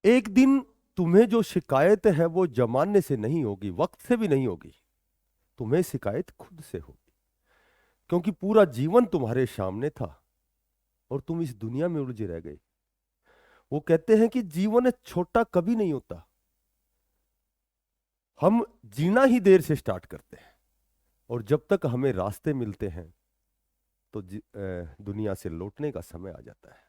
एक दिन तुम्हें जो शिकायत है वो जमाने से नहीं होगी, वक्त से भी नहीं होगी, तुम्हें शिकायत खुद से होगी। क्योंकि पूरा जीवन तुम्हारे सामने था और तुम इस दुनिया में उलझे रह गए। वो कहते हैं कि जीवन छोटा कभी नहीं होता, हम जीना ही देर से स्टार्ट करते हैं। और जब तक हमें रास्ते मिलते हैं तो दुनिया से लौटने का समय आ जाता है।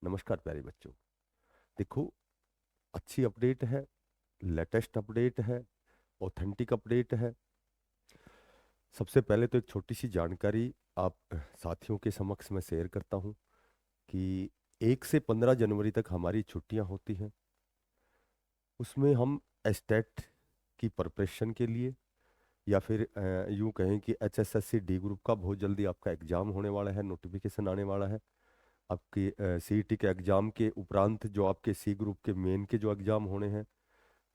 नमस्कार प्यारे बच्चों, देखो, अच्छी अपडेट है, लेटेस्ट अपडेट है, ऑथेंटिक अपडेट है। सबसे पहले तो एक छोटी सी जानकारी आप साथियों के समक्ष मैं शेयर करता हूं कि 1 से 15 जनवरी तक हमारी छुट्टियां होती हैं। उसमें हम एस्टेट की प्रिपरेशन के लिए, या फिर यूं कहें कि HSSC डी ग्रुप का बहुत जल्दी आपका एग्जाम होने वाला है, नोटिफिकेशन आने वाला है। आपके CET के एग्जाम के उपरांत जो आपके C ग्रुप के मेन के जो एग्जाम होने हैं,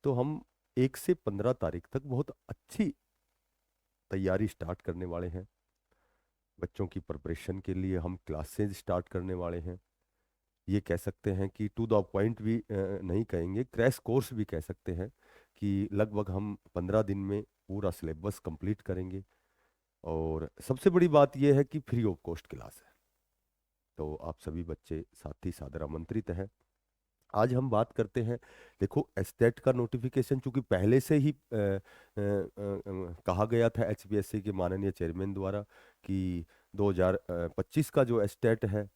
तो हम 1 से 15 तारीख तक बहुत अच्छी तैयारी स्टार्ट करने वाले हैं। बच्चों की प्रिपरेशन के लिए हम क्लासेज स्टार्ट करने वाले हैं। ये कह सकते हैं कि टू द पॉइंट भी नहीं कहेंगे, क्रैश कोर्स भी कह सकते हैं कि लगभग हम 15 दिन में पूरा सिलेबस कंप्लीट करेंगे। और सबसे बड़ी बात यह है कि फ्री ऑफ कॉस्ट क्लास है, तो आप सभी बच्चे साथी सादर आमंत्रित हैं। आज हम बात करते हैं, देखो, एस्टेट का नोटिफिकेशन चूंकि पहले से ही कहा गया था HPSC के माननीय चेयरमैन द्वारा कि 2025 का जो एस्टेट है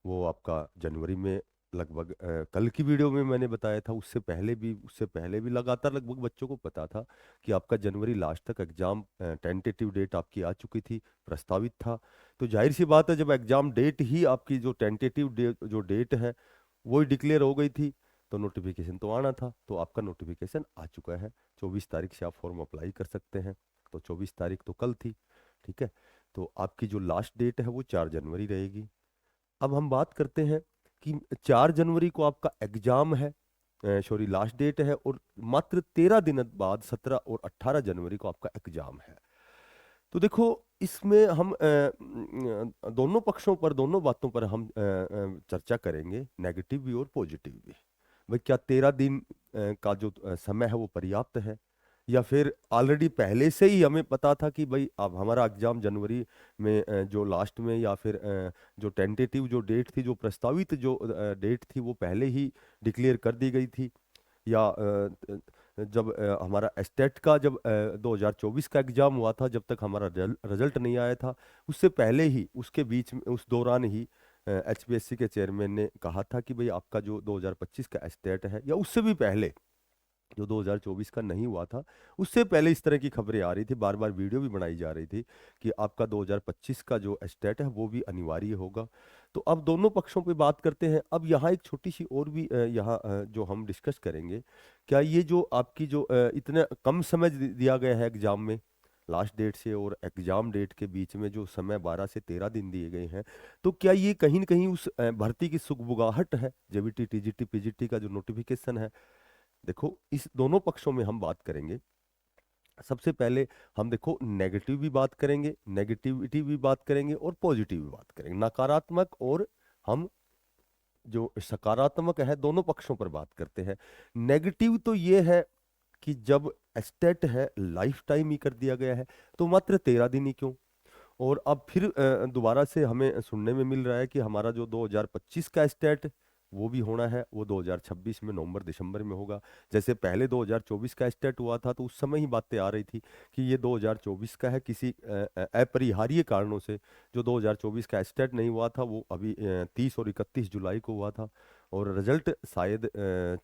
वो आपका जनवरी में लगभग कल की वीडियो में मैंने बताया था, उससे पहले भी लगातार लगभग बच्चों को पता था कि आपका जनवरी लास्ट तक एग्जाम टेंटेटिव डेट आपकी आ चुकी थी, प्रस्तावित था। तो जाहिर सी बात है, जब एग्जाम डेट ही आपकी जो टेंटेटिव जो डेट है वही डिक्लेयर हो गई थी, तो नोटिफिकेशन तो आना था। तो आपका नोटिफिकेशन आ चुका है, 24 तारीख से आप फॉर्म अप्लाई कर सकते हैं। तो 24 तारीख तो कल थी, ठीक है। तो आपकी जो लास्ट डेट है वो 4 जनवरी रहेगी। अब हम बात करते हैं कि 4 जनवरी को आपका एग्जाम है, सॉरी लास्ट डेट है, और मात्र 13 दिन बाद 17 और 18 जनवरी को आपका एग्जाम है। तो देखो, इसमें हम दोनों पक्षों पर, दोनों बातों पर हम चर्चा करेंगे, नेगेटिव भी और पॉजिटिव भी। भाई, क्या 13 दिन का जो समय है वो पर्याप्त है, या फिर ऑलरेडी पहले से ही हमें पता था कि भाई अब हमारा एग्जाम जनवरी में जो लास्ट में, या फिर जो टेंटेटिव जो डेट थी, जो प्रस्तावित जो डेट थी वो पहले ही डिक्लेयर कर दी गई थी। या जब हमारा एस्टेट का जब 2024 का एग्जाम हुआ था, जब तक हमारा रिजल्ट नहीं आया था, उससे पहले ही, उसके बीच में, उस दौरान ही HPSC के चेयरमैन ने कहा था कि भाई आपका जो 2025 का एस्टेट है, या उससे भी पहले जो 2024 का नहीं हुआ था, उससे पहले इस तरह की खबरें आ रही थी, बार बार वीडियो भी बनाई जा रही थी कि आपका 2025 का जो एस्टेट है वो भी अनिवार्य होगा। तो अब दोनों पक्षों पे बात करते हैं। अब यहाँ एक छोटी सी और भी यहाँ जो हम डिस्कस करेंगे, क्या ये जो आपकी जो इतना कम समय दिया गया है एग्जाम में, लास्ट डेट से और एग्जाम डेट के बीच में जो समय 12 से 13 दिन दिए गए हैं, तो क्या ये कहीं न कहीं उस भर्ती की सुगबुगाहट है, JBT TGT PGT का जो नोटिफिकेशन है? देखो, इस दोनों पक्षों में हम बात करेंगे। सबसे पहले हम देखो नेगेटिव भी बात करेंगे, नेगेटिविटी भी बात करेंगे, और पॉजिटिव भी बात करेंगे, नकारात्मक और हम जो सकारात्मक है, दोनों पक्षों पर बात करते हैं। नेगेटिव तो ये है कि जब एस्टेट है लाइफ टाइम ही कर दिया गया है, तो मात्र 13 दिन ही क्यों? और अब फिर दोबारा से हमें सुनने में मिल रहा है कि हमारा जो 2025 का स्टेट वो भी होना है, वो 2026 में नवंबर दिसंबर में होगा। जैसे पहले 2024 का स्टेट हुआ था, तो उस समय ही बातें आ रही थी कि ये 2024 का है, किसी अपरिहार्य कारणों से जो 2024 का स्टेट नहीं हुआ था वो अभी 30 और 31 जुलाई को हुआ था। और रिजल्ट शायद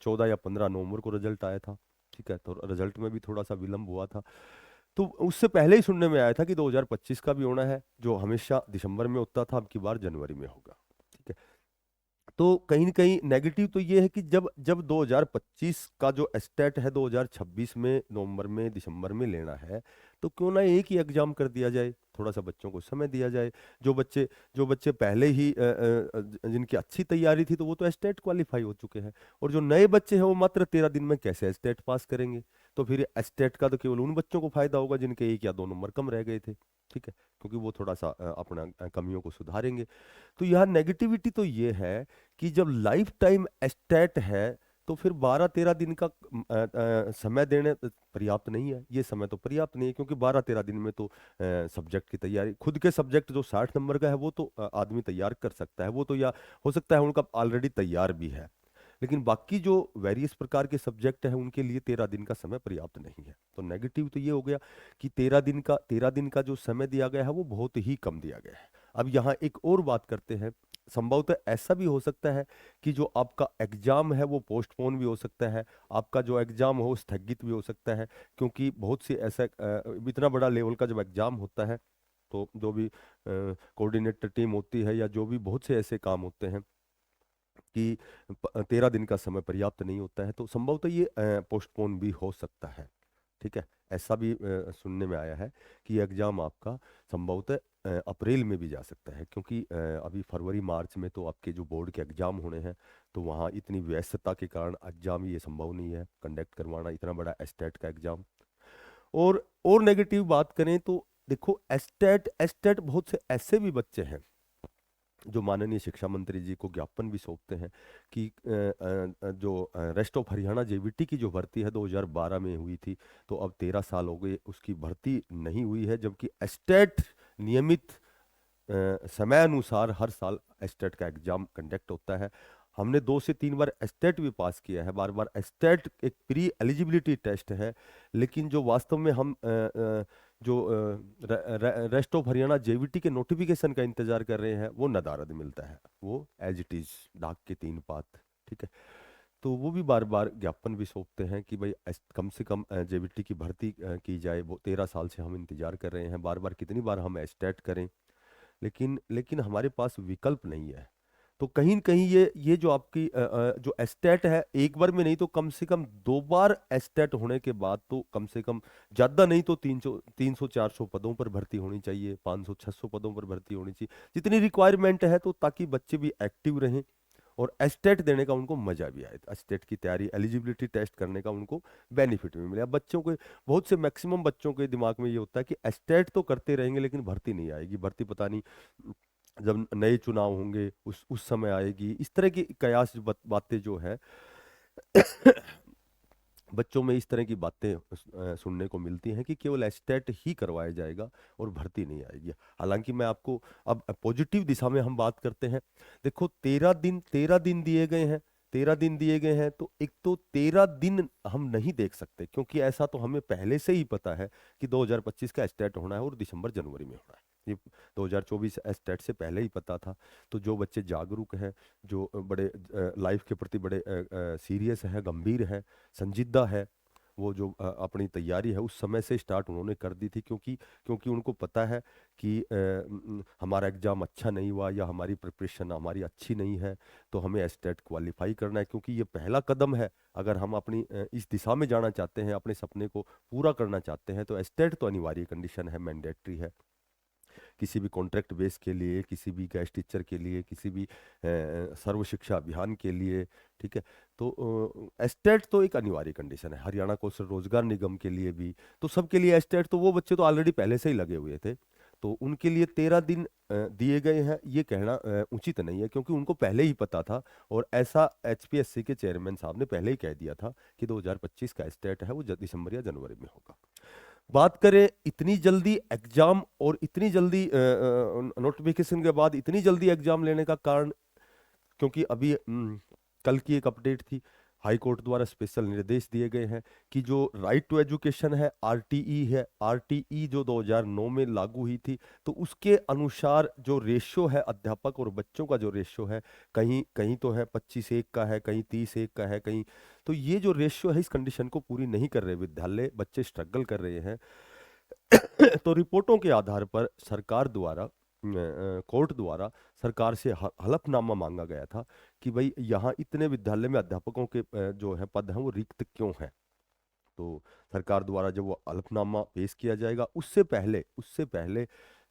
14 या 15 नवंबर को रिजल्ट आया था, ठीक है। तो रिजल्ट में भी थोड़ा सा विलंब हुआ था। तो उससे पहले ही सुनने में आया था कि 2025 का भी होना है, जो हमेशा दिसंबर में होता था, अब की बार जनवरी में होगा, ठीक है। तो कहीं न कहीं नेगेटिव तो ये है कि जब जब 2025 का जो स्टेट है 2026 में नवंबर में दिसंबर में लेना है, तो क्यों ना एक ही एग्जाम कर दिया जाए, थोड़ा सा बच्चों को समय दिया जाए। जो बच्चे पहले ही जिनकी अच्छी तैयारी थी, तो वो तो स्टेट क्वालिफाई हो चुके हैं, और जो नए बच्चे हैं वो मात्र 13 दिन में कैसे स्टेट पास करेंगे? तो फिर स्टेट का तो केवल उन बच्चों को फायदा होगा जिनके 1 या 2 नंबर कम रह गए थे। ठीक है, क्योंकि वो थोड़ा सा अपना कमियों को सुधारेंगे। तो यहाँ नेगेटिविटी तो ये है कि जब लाइफ टाइम एस्टेट है तो फिर 12-13 दिन का समय देने पर्याप्त नहीं है। ये समय तो पर्याप्त नहीं है, क्योंकि 12-13 दिन में तो सब्जेक्ट की तैयारी, खुद के सब्जेक्ट जो 60 नंबर का है वो तो आदमी तैयार कर सकता है, वो तो, या हो सकता है उनका ऑलरेडी तैयार भी है। लेकिन बाकी जो वेरियस प्रकार के सब्जेक्ट हैं उनके लिए 13 दिन का समय पर्याप्त नहीं है। तो नेगेटिव तो ये हो गया कि 13 दिन का जो समय दिया गया है वो बहुत ही कम दिया गया है। अब यहाँ एक और बात करते हैं। संभवतः ऐसा भी हो सकता है कि जो आपका एग्जाम है वो पोस्टपोन भी हो सकता है, आपका जो एग्जाम हो स्थगित भी हो सकता है, क्योंकि बहुत सी ऐसा इतना बड़ा लेवल का जब एग्जाम होता है तो जो भी कोऑर्डिनेटर टीम होती है या जो भी बहुत से ऐसे काम होते हैं कि 13 दिन का समय पर्याप्त नहीं होता है, तो संभवतः ये पोस्टपोन भी हो सकता है। ठीक है, ऐसा भी सुनने में आया है कि एग्जाम आपका संभवतः अप्रैल में भी जा सकता है, क्योंकि अभी फरवरी मार्च में तो आपके जो बोर्ड के एग्जाम होने हैं, तो वहाँ इतनी व्यस्तता के कारण एग्जाम ये संभव नहीं है कंडक्ट करवाना, इतना बड़ा एस्टेट का एग्जाम। और नेगेटिव बात करें तो देखो, एस्टेट एस्टेट बहुत से ऐसे भी बच्चे हैं जो माननीय शिक्षा मंत्री जी को ज्ञापन भी सौंपते हैं कि जो रेस्ट ऑफ हरियाणा जेबीटी की जो भर्ती है 2012 में हुई थी, तो अब 13 साल हो गए उसकी भर्ती नहीं हुई है, जबकि एस्टेट नियमित समय अनुसार हर साल एस्टेट का एग्जाम कंडक्ट होता है। हमने 2 से 3 बार एस्टेट भी पास किया है, बार बार एस्टेट एक प्री एलिजिबिलिटी टेस्ट है, लेकिन जो वास्तव में हम जो रेस्ट ऑफ हरियाणा जेवीटी के नोटिफिकेशन का इंतजार कर रहे हैं वो नदारद मिलता है, वो एज इट इज डाक के 3 पात। ठीक है, तो वो भी बार बार ज्ञापन भी सौंपते हैं कि भाई कम से कम जेवीटी की भर्ती की जाए। वो 13 साल से हम इंतजार कर रहे हैं, बार बार कितनी बार हम एस्टेट करें, लेकिन लेकिन हमारे पास विकल्प नहीं है। तो कहीं न कहीं ये जो आपकी जो एस्टेट है, एक बार में नहीं तो कम से कम 2 बार एस्टेट होने के बाद तो कम से कम, ज्यादा नहीं तो 300-400 पदों पर भर्ती होनी चाहिए, 500-600 पदों पर भर्ती होनी चाहिए, जितनी रिक्वायरमेंट है, तो ताकि बच्चे भी एक्टिव रहें और एस्टेट देने का उनको मजा भी आए, एस्टेट की तैयारी, एलिजिबिलिटी टेस्ट करने का उनको बेनिफिट भी मिले। अब बच्चों के, बहुत से मैक्सिमम बच्चों के दिमाग में ये होता है कि एस्टेट तो करते रहेंगे लेकिन भर्ती नहीं आएगी, भर्ती पता नहीं जब नए चुनाव होंगे उस समय आएगी, इस तरह की कयास बातें जो है बच्चों में इस तरह की बातें सुनने को मिलती हैं कि केवल एस्टेट ही करवाया जाएगा और भर्ती नहीं आएगी। हालांकि मैं आपको, अब पॉजिटिव दिशा में हम बात करते हैं। देखो, 13 दिन दिए गए हैं, 13 दिन दिए गए हैं, तो एक तो 13 दिन हम नहीं देख सकते, क्योंकि ऐसा तो हमें पहले से ही पता है कि 2025 का एस्टेट होना है और दिसंबर जनवरी में होना है। ये 2024 एस्टेट से पहले ही पता था। तो जो बच्चे जागरूक हैं, जो बड़े लाइफ के प्रति बड़े सीरियस है, गंभीर है, संजीदा है, वो जो अपनी तैयारी है उस समय से स्टार्ट उन्होंने कर दी थी, क्योंकि क्योंकि उनको पता है कि हमारा एग्जाम अच्छा नहीं हुआ या हमारी प्रिपरेशन हमारी अच्छी नहीं है, तो हमें एस्टेट क्वालिफाई करना है, क्योंकि ये पहला कदम है। अगर हम अपनी इस दिशा में जाना चाहते हैं, अपने सपने को पूरा करना चाहते हैं, तो एस्टेट तो अनिवार्य कंडीशन है, मैंडेटरी है, किसी भी कॉन्ट्रैक्ट बेस के लिए, किसी भी गेस्ट टीचर के लिए, किसी भी सर्व शिक्षा अभियान के लिए। ठीक है, तो एस्टेट तो एक अनिवार्य कंडीशन है, हरियाणा कौशल रोजगार निगम के लिए भी, तो सबके लिए एस्टेट, तो वो बच्चे तो ऑलरेडी पहले से ही लगे हुए थे, तो उनके लिए 13 दिन दिए गए हैं, ये कहना उचित नहीं है, क्योंकि उनको पहले ही पता था। और ऐसा एचपीएससी के चेयरमैन साहब ने पहले ही कह दिया था कि 2025 का एस्टेट है वो दिसंबर या जनवरी में होगा। बात करें इतनी जल्दी एग्जाम और इतनी जल्दी नोटिफिकेशन के बाद इतनी जल्दी एग्जाम लेने का कारण, क्योंकि अभी कल की एक अपडेट थी, हाई कोर्ट द्वारा स्पेशल निर्देश दिए गए हैं कि जो राइट टू एजुकेशन है, आरटीई है, आरटीई जो 2009 में लागू हुई थी, तो उसके अनुसार जो रेशियो है अध्यापक और बच्चों का जो रेशियो है, कहीं कहीं तो है 25:1 का है, कहीं 30:1 का है, कहीं, तो ये जो रेशियो है इस कंडीशन को पूरी नहीं कर रहे विद्यालय, बच्चे स्ट्रगल कर रहे हैं। तो रिपोर्टों के आधार पर सरकार द्वारा, कोर्ट द्वारा सरकार से हलफनामा मांगा गया था कि भाई यहाँ इतने विद्यालय में अध्यापकों के जो है पद हैं वो रिक्त क्यों हैं। तो सरकार द्वारा जब वो हलफनामा पेश किया जाएगा, उससे पहले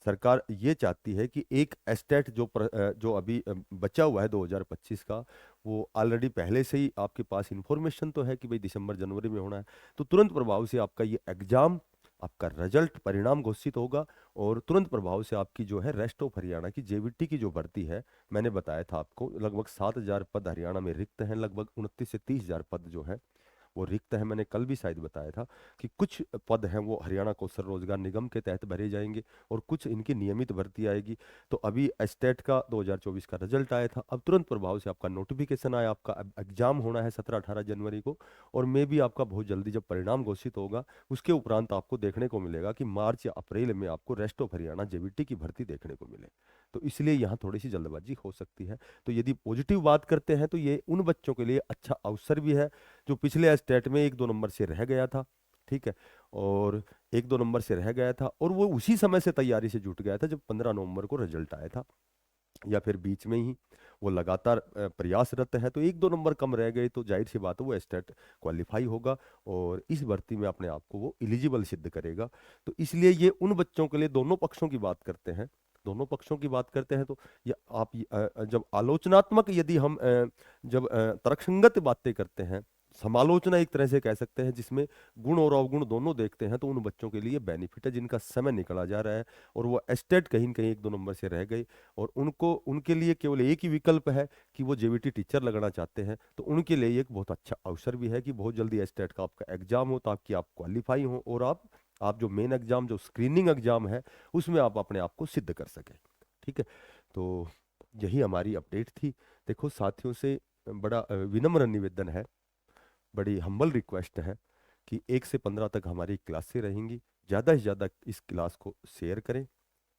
सरकार ये चाहती है कि एक एस्टेट जो अभी बचा हुआ है 2025 का, वो ऑलरेडी पहले से ही आपके पास इंफॉर्मेशन तो है कि भाई दिसंबर जनवरी में होना है, तो तुरंत प्रभाव से आपका ये एग्जाम, आपका रिजल्ट परिणाम घोषित होगा और तुरंत प्रभाव से आपकी जो है रेस्ट ऑफ हरियाणा की जेवीटी की जो भर्ती है, मैंने बताया था आपको लगभग 7,000 पद हरियाणा में रिक्त हैं, लगभग 29 से 30,000 पद जो है वो रिक्त है। मैंने कल भी शायद बताया था कि कुछ पद हैं वो हरियाणा कौशल रोजगार निगम के तहत भरे जाएंगे और कुछ इनकी नियमित भर्ती आएगी। तो अभी एस्टेट का 2024 का रिजल्ट आया था, अब तुरंत प्रभाव से आपका नोटिफिकेशन आया, आपका एग्जाम होना है 17-18 जनवरी को, और मे भी आपका बहुत जल्दी जब परिणाम घोषित होगा उसके उपरांत आपको देखने को मिलेगा कि मार्च या अप्रैल में आपको रेस्ट ऑफ हरियाणा जेबीटी की भर्ती देखने को मिले। तो इसलिए यहाँ थोड़ी सी जल्दबाजी हो सकती है। तो यदि पॉजिटिव बात करते हैं तो ये उन बच्चों के लिए अच्छा अवसर भी है जो पिछले स्टेट में 1-2 नंबर से रह गया था, ठीक है, और 1-2 नंबर से रह गया था और वो उसी समय से तैयारी से जुट गया था जब 15 नवंबर को रिजल्ट आया था, या फिर बीच में ही वो लगातार प्रयासरत है, तो 1-2 नंबर कम रह गए तो जाहिर सी बात है वो स्टेट क्वालिफाई होगा और इस भर्ती में अपने आप को वो एलिजिबल सिद्ध करेगा। तो इसलिए ये उन बच्चों के लिए, दोनों पक्षों की बात करते हैं, दोनों पक्षों की बात करते हैं, तो ये आप जब आलोचनात्मक, यदि हम जब तर्कसंगत बातें करते हैं, समालोचना एक तरह से कह सकते हैं जिसमें गुण और अवगुण दोनों देखते हैं, तो उन बच्चों के लिए बेनिफिट है जिनका समय निकला जा रहा है और वो एस्टेट कहीं न कहीं 1-2 नंबर से रह गए और उनको, उनके लिए केवल एक ही विकल्प है कि वो जेवीटी टीचर लगना चाहते हैं। तो उनके लिए एक बहुत अच्छा अवसर भी है कि बहुत जल्दी एस्टेट का आपका एग्जाम हो ताकि आप क्वालिफाई हो और आप जो मेन एग्जाम, जो स्क्रीनिंग एग्जाम है, उसमें आप अपने आप को सिद्ध कर सकें। ठीक है, तो यही हमारी अपडेट थी। देखो साथियों से बड़ा विनम्र निवेदन है, बड़ी हम्बल रिक्वेस्ट है कि 1 से 15 तक हमारी क्लासें रहेंगी, ज़्यादा से ज़्यादा इस क्लास को शेयर करें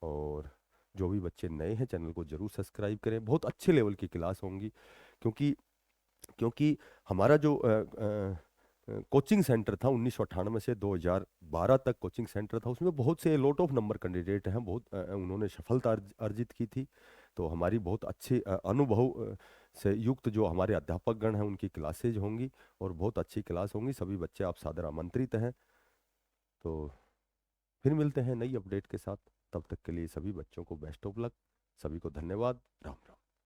और जो भी बच्चे नए हैं चैनल को जरूर सब्सक्राइब करें। बहुत अच्छे लेवल की क्लास होंगी, क्योंकि क्योंकि हमारा जो कोचिंग सेंटर था 1998 से 2012 तक कोचिंग सेंटर था, उसमें बहुत से लॉट ऑफ नंबर कैंडिडेट हैं, बहुत उन्होंने सफलता अर्जित की थी। तो हमारी बहुत अच्छे अनुभव से युक्त जो हमारे अध्यापक गण हैं उनकी क्लासेज होंगी और बहुत अच्छी क्लास होंगी। सभी बच्चे आप सादर आमंत्रित हैं। तो फिर मिलते हैं नई अपडेट के साथ, तब तक के लिए सभी बच्चों को बेस्ट ऑफ लक, सभी को धन्यवाद, राम राम।